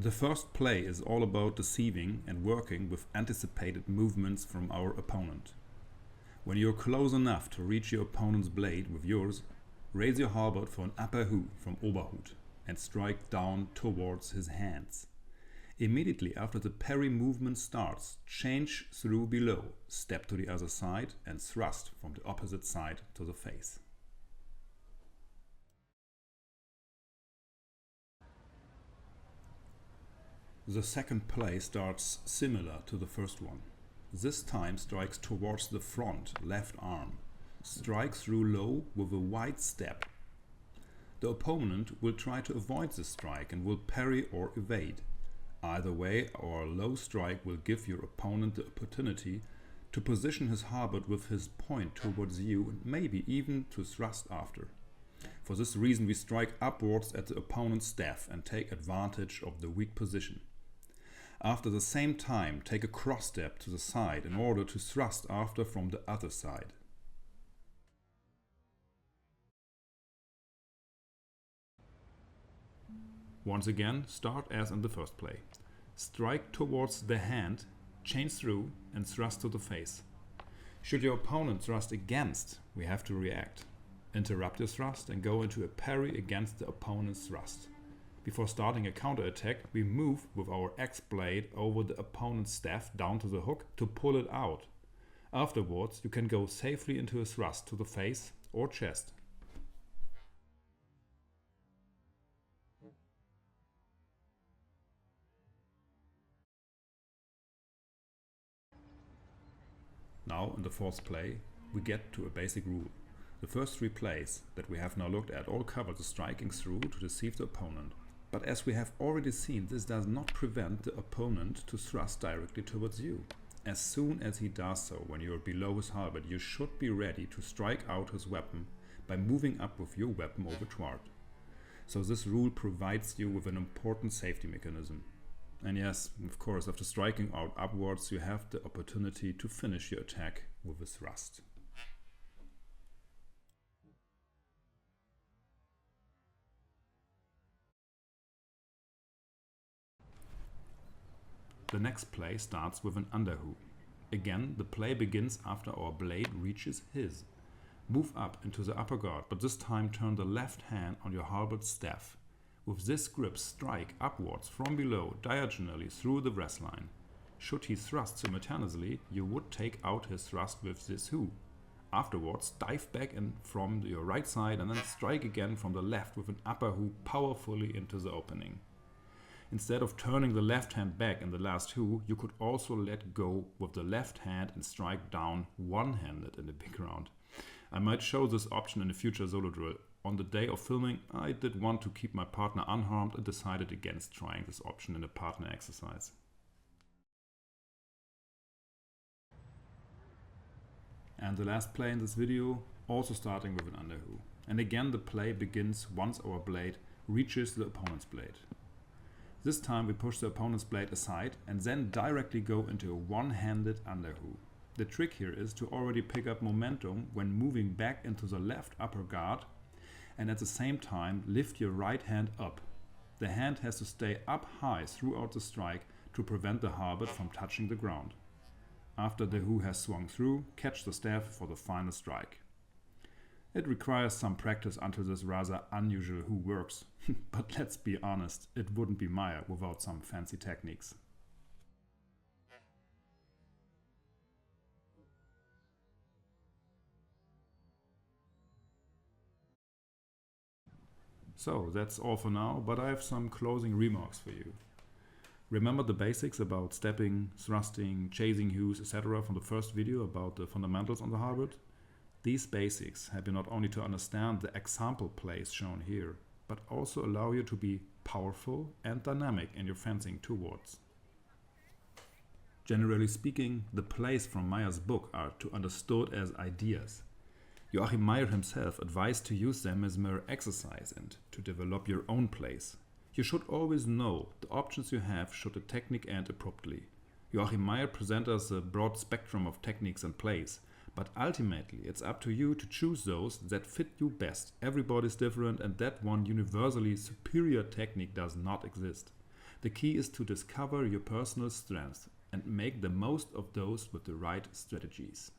The first play is all about deceiving and working with anticipated movements from our opponent. When you're close enough to reach your opponent's blade with yours, raise your halberd for an upper hu from Oberhut and strike down towards his hands. Immediately after the parry movement starts, change through below, step to the other side and thrust from the opposite side to the face. The second play starts similar to the first one. This time strikes towards the front left arm. Strike through low with a wide step. The opponent will try to avoid the strike and will parry or evade. Either way, our low strike will give your opponent the opportunity to position his halberd with his point towards you and maybe even to thrust after. For this reason we strike upwards at the opponent's staff and take advantage of the weak position. After the same time, take a cross step to the side in order to thrust after from the other side. Once again, start as in the first play. Strike towards the hand, change through and thrust to the face. Should your opponent thrust against, we have to react. Interrupt your thrust and go into a parry against the opponent's thrust. Before starting a counter-attack, we move with our axe blade over the opponent's staff down to the hook to pull it out. Afterwards, you can go safely into a thrust to the face or chest. Now, in the fourth play, we get to a basic rule. The first three plays that we have now looked at all cover the striking through to deceive the opponent. But as we have already seen, this does not prevent the opponent to thrust directly towards you. As soon as he does so, when you are below his halberd, you should be ready to strike out his weapon by moving up with your weapon over toward. So this rule provides you with an important safety mechanism. And yes, of course, after striking out upwards, you have the opportunity to finish your attack with a thrust. The next play starts with an underhu. Again, the play begins after our blade reaches his. Move up into the upper guard, but this time turn the left hand on your halberd staff. With this grip, strike upwards from below, diagonally through the breast line. Should he thrust simultaneously, you would take out his thrust with this hu. Afterwards, dive back in from your right side and then strike again from the left with an upper hu powerfully into the opening. Instead of turning the left hand back in the last hu, you could also let go with the left hand and strike down one-handed in the big round. I might show this option in a future solo drill. On the day of filming, I did want to keep my partner unharmed and decided against trying this option in a partner exercise. And the last play in this video, also starting with an underhu. And again the play begins once our blade reaches the opponent's blade. This time we push the opponent's blade aside and then directly go into a one-handed underhu. The trick here is to already pick up momentum when moving back into the left upper guard and at the same time lift your right hand up. The hand has to stay up high throughout the strike to prevent the halberd from touching the ground. After the hu has swung through, catch the staff for the final strike. It requires some practice until this rather unusual hu works, but let's be honest, it wouldn't be Meyer without some fancy techniques. So that's all for now, but I have some closing remarks for you. Remember the basics about stepping, thrusting, chasing hus, etc. from the first video about the fundamentals on the halberd? These basics help you not only to understand the example plays shown here, but also allow you to be powerful and dynamic in your fencing towards. Generally speaking, the plays from Meyers' book are to understood as ideas. Joachim Meyers himself advised to use them as mere exercise and to develop your own plays. You should always know the options you have should the technique end abruptly. Joachim Meyers presents us a broad spectrum of techniques and plays, but ultimately it's up to you to choose those that fit you best. Everybody's different and that one universally superior technique does not exist. The key is to discover your personal strengths and make the most of those with the right strategies.